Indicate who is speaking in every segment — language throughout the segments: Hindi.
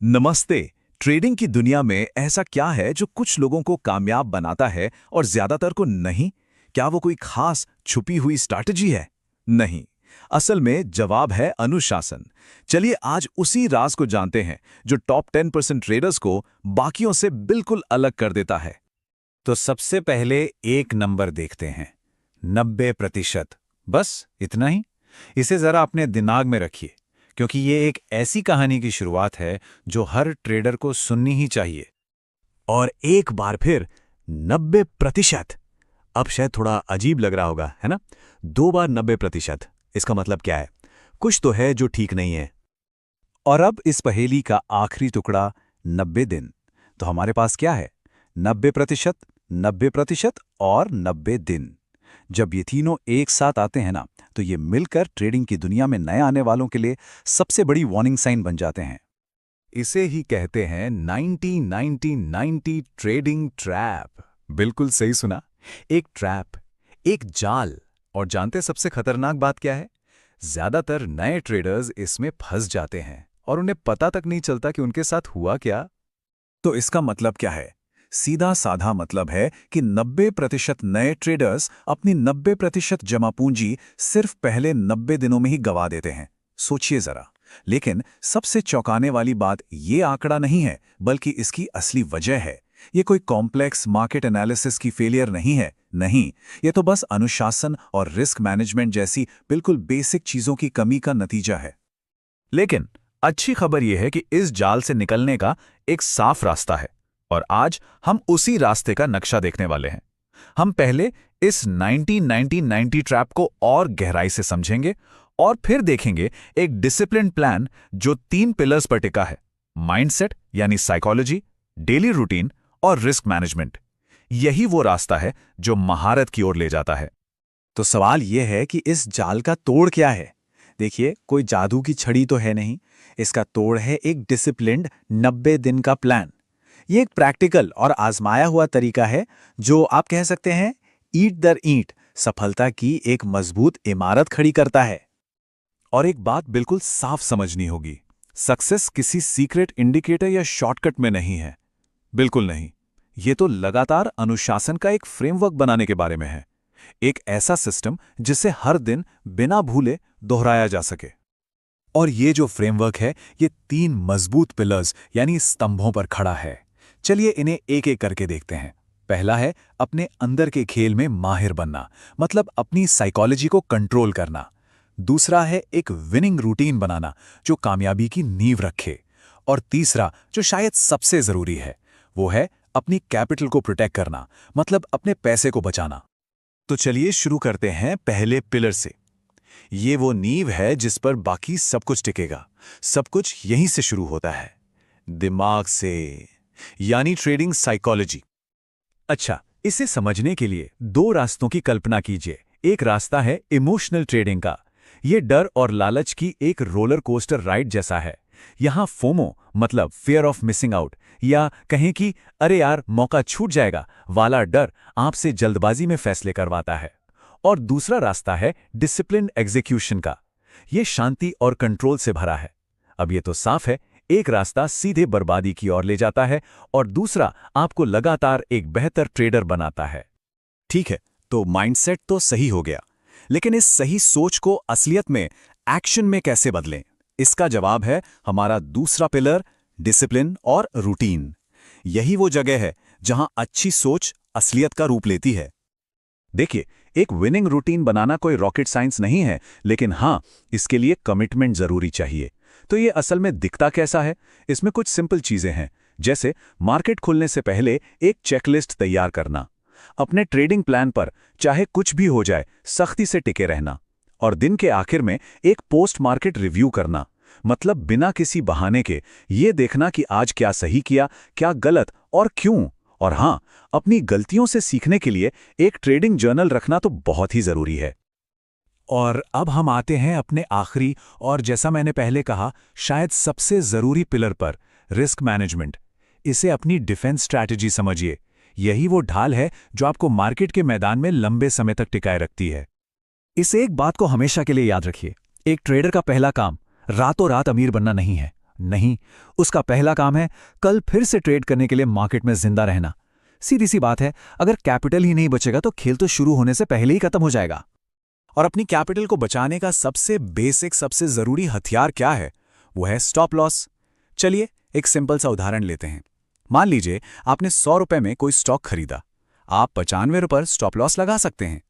Speaker 1: नमस्ते। ट्रेडिंग की दुनिया में ऐसा क्या है जो कुछ लोगों को कामयाब बनाता है और ज्यादातर को नहीं? क्या वो कोई खास छुपी हुई स्ट्रैटेजी है? नहीं। असल में जवाब है अनुशासन। चलिए आज उसी राज को जानते हैं जो टॉप 10% ट्रेडर्स को बाकियों से बिल्कुल अलग कर देता है।
Speaker 2: तो सबसे पहले एक नंबर देखते हैं, 90%। बस इतना ही। इसे जरा अपने दिमाग में रखिए, क्योंकि ये एक ऐसी कहानी की शुरुआत है जो हर ट्रेडर को सुननी ही चाहिए।
Speaker 3: और एक बार फिर 90%। अब शायद थोड़ा अजीब लग रहा होगा, है ना? 2 बार 90%, इसका मतलब क्या है? कुछ तो है जो ठीक नहीं है।
Speaker 2: और अब इस पहेली का आखिरी टुकड़ा, 90 दिन। तो हमारे पास क्या है? 90%, 90% और 90 दिन। जब ये तीनों एक साथ आते हैं ना, तो ये मिलकर ट्रेडिंग की दुनिया में नए आने वालों के लिए सबसे बड़ी वार्निंग साइन बन जाते हैं। इसे ही कहते हैं 90-90-90 ट्रेडिंग ट्रैप। बिल्कुल सही सुना, एक ट्रैप, एक जाल। और जानते सबसे खतरनाक बात क्या है? ज्यादातर नए ट्रेडर्स इसमें फंस जाते हैं और उन्हें पता तक नहीं चलता कि उनके साथ हुआ क्या। तो इसका मतलब क्या है? सीधा साधा मतलब है कि 90% नए ट्रेडर्स अपनी 90% जमा पूंजी सिर्फ पहले 90 दिनों में ही गंवा देते हैं। सोचिए जरा। लेकिन सबसे चौंकाने वाली बात ये आंकड़ा नहीं है, बल्कि इसकी असली वजह है। ये कोई कॉम्प्लेक्स मार्केट एनालिसिस की फेलियर नहीं है। नहीं, ये तो बस अनुशासन और रिस्क मैनेजमेंट जैसी बिल्कुल बेसिक चीजों की कमी का नतीजा है। लेकिन अच्छी खबर यह है कि इस जाल से निकलने का एक साफ रास्ता है, और आज हम उसी रास्ते का नक्शा देखने वाले हैं। हम पहले इस 90-90-90 ट्रैप को और गहराई से समझेंगे, और फिर देखेंगे एक डिसिप्लिन प्लान जो 3 पिलर्स पर टिका है: माइंडसेट यानी साइकोलॉजी, डेली रूटीन और रिस्क मैनेजमेंट। यही वो रास्ता है जो महारत की ओर ले जाता है।
Speaker 3: तो सवाल यह है कि इस जाल का तोड़ क्या है? देखिए, कोई जादू की छड़ी तो है नहीं। इसका तोड़ है एक डिसिप्लिन्ड 90 दिन का प्लान। ये एक प्रैक्टिकल और आजमाया हुआ तरीका है जो आप कह सकते हैं ईंट दर ईंट सफलता की एक मजबूत इमारत खड़ी करता है।
Speaker 2: और एक बात बिल्कुल साफ समझनी होगी, सक्सेस किसी सीक्रेट इंडिकेटर या शॉर्टकट में नहीं है। बिल्कुल नहीं। ये तो लगातार अनुशासन का एक फ्रेमवर्क बनाने के बारे में है। एक ऐसा सिस्टम जिसे हर दिन बिना भूले दोहराया जा सके। और ये जो फ्रेमवर्क है, ये 3 मजबूत पिलर्स यानी स्तंभों पर खड़ा है। चलिए इन्हें एक एक करके देखते हैं। पहला है अपने अंदर के खेल में माहिर बनना, मतलब अपनी साइकोलॉजी को कंट्रोल करना। दूसरा है एक विनिंग रूटीन बनाना जो कामयाबी की नींव रखे। और तीसरा, जो शायद सबसे जरूरी है, वो है अपनी कैपिटल को प्रोटेक्ट करना, मतलब अपने पैसे को बचाना। तो चलिए शुरू करते हैं पहले पिलर से। ये वो नींव है जिस पर बाकी सब कुछ टिकेगा। सब कुछ यहीं से शुरू होता है, दिमाग से, यानी ट्रेडिंग साइकोलॉजी। अच्छा, इसे समझने के लिए 2 रास्तों की कल्पना कीजिए। एक रास्ता है इमोशनल ट्रेडिंग का। ये डर और लालच की एक रोलर कोस्टर राइड जैसा है। यहां फोमो मतलब फियर ऑफ मिसिंग आउट, या कहें कि अरे यार मौका छूट जाएगा वाला डर आपसे जल्दबाजी में फैसले करवाता है। और दूसरा रास्ता है डिसिप्लिन्ड एग्जीक्यूशन का। यह शांति और कंट्रोल से भरा है। अब ये तो साफ है, एक रास्ता सीधे बर्बादी की ओर ले जाता है और दूसरा आपको लगातार एक बेहतर ट्रेडर बनाता है।
Speaker 3: ठीक है, तो माइंडसेट तो सही हो गया, लेकिन इस सही सोच को असलियत में, एक्शन में कैसे बदलें? इसका जवाब है हमारा दूसरा पिलर, डिसिप्लिन और रूटीन। यही वो जगह है जहां अच्छी सोच असलियत का रूप लेती है।
Speaker 2: देखिए, एक विनिंग रूटीन बनाना कोई रॉकेट साइंस नहीं है, लेकिन हाँ, इसके लिए कमिटमेंट जरूरी चाहिए। तो ये असल में दिखता कैसा है? इसमें कुछ सिंपल चीजें हैं, जैसे मार्केट खुलने से पहले एक चेकलिस्ट तैयार करना, अपने ट्रेडिंग प्लान पर चाहे कुछ भी हो जाए सख्ती से टिके रहना, और दिन के आखिर में एक पोस्ट मार्केट रिव्यू करना, मतलब बिना किसी बहाने के ये देखना कि आज क्या सही किया, क्या गलत और क्यों। और हाँ, अपनी गलतियों से सीखने के लिए एक ट्रेडिंग जर्नल रखना तो बहुत ही जरूरी है। और अब हम आते हैं अपने आखिरी और, जैसा मैंने पहले कहा, शायद सबसे जरूरी पिलर पर, रिस्क मैनेजमेंट। इसे अपनी डिफेंस स्ट्रैटेजी समझिए। यही वो ढाल है जो आपको मार्केट के मैदान में लंबे समय तक टिकाए रखती है।
Speaker 4: इस एक बात को हमेशा के लिए याद रखिए, एक ट्रेडर का पहला काम रातों रात अमीर बनना नहीं है,
Speaker 2: नहीं, उसका पहला काम है कल फिर से ट्रेड करने के लिए मार्केट में जिंदा रहना। सीधी सी बात है, अगर कैपिटल ही नहीं बचेगा तो खेल तो शुरू होने से पहले ही खत्म हो जाएगा।
Speaker 3: और अपनी कैपिटल को बचाने का सबसे बेसिक, सबसे जरूरी हथियार क्या है? वो है स्टॉप लॉस। चलिए एक सिंपल सा उदाहरण लेते हैं। मान लीजिए आपने 100 रुपए में कोई स्टॉक खरीदा। आप 95 रुपए स्टॉप लॉस लगा सकते हैं।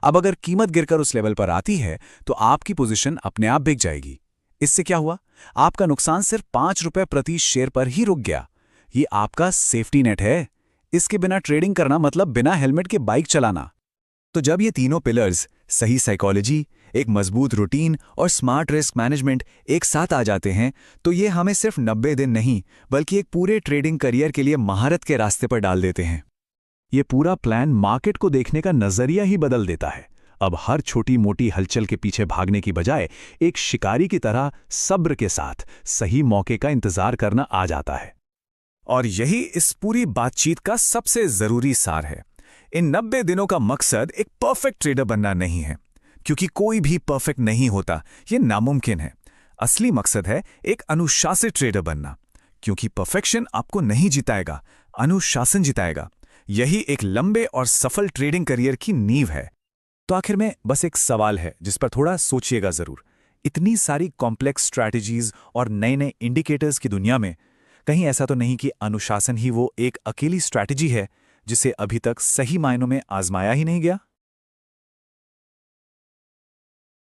Speaker 3: अब अगर कीमत गिरकर उस लेवल पर आती है तो आपकी पोजीशन अपने आप बिक जाएगी। इससे क्या हुआ? आपका नुकसान सिर्फ 5 रुपए प्रति शेयर पर ही रुक गया। ये आपका सेफ्टी नेट है। इसके बिना ट्रेडिंग करना मतलब बिना हेलमेट के बाइक चलाना।
Speaker 1: तो जब ये तीनों पिलर्स, सही साइकोलॉजी, एक मजबूत रूटीन और स्मार्ट रिस्क मैनेजमेंट एक साथ आ जाते हैं, तो ये हमें सिर्फ 90 दिन नहीं बल्कि एक पूरे ट्रेडिंग करियर के लिए महारत के रास्ते पर डाल देते हैं।
Speaker 2: ये पूरा प्लान मार्केट को देखने का नजरिया ही बदल देता है। अब हर छोटी मोटी हलचल के पीछे भागने की बजाय एक शिकारी की तरह सब्र के साथ सही मौके का इंतजार करना आ जाता है।
Speaker 1: और यही इस पूरी बातचीत का सबसे जरूरी सार है। इन 90 दिनों का मकसद एक परफेक्ट ट्रेडर बनना नहीं है, क्योंकि कोई भी परफेक्ट नहीं होता, ये नामुमकिन है। असली मकसद है एक अनुशासित ट्रेडर बनना, क्योंकि परफेक्शन आपको नहीं जिताएगा, अनुशासन जिताएगा। यही एक लंबे और सफल ट्रेडिंग करियर की नींव है।
Speaker 3: तो आखिर में बस एक सवाल है जिस पर थोड़ा सोचिएगा जरूर। इतनी सारी कॉम्प्लेक्स स्ट्रैटेजीज और नए नए इंडिकेटर्स की दुनिया में कहीं ऐसा तो नहीं कि अनुशासन ही वो एक अकेली स्ट्रैटेजी है जिसे अभी तक सही मायनों में आजमाया ही नहीं गया?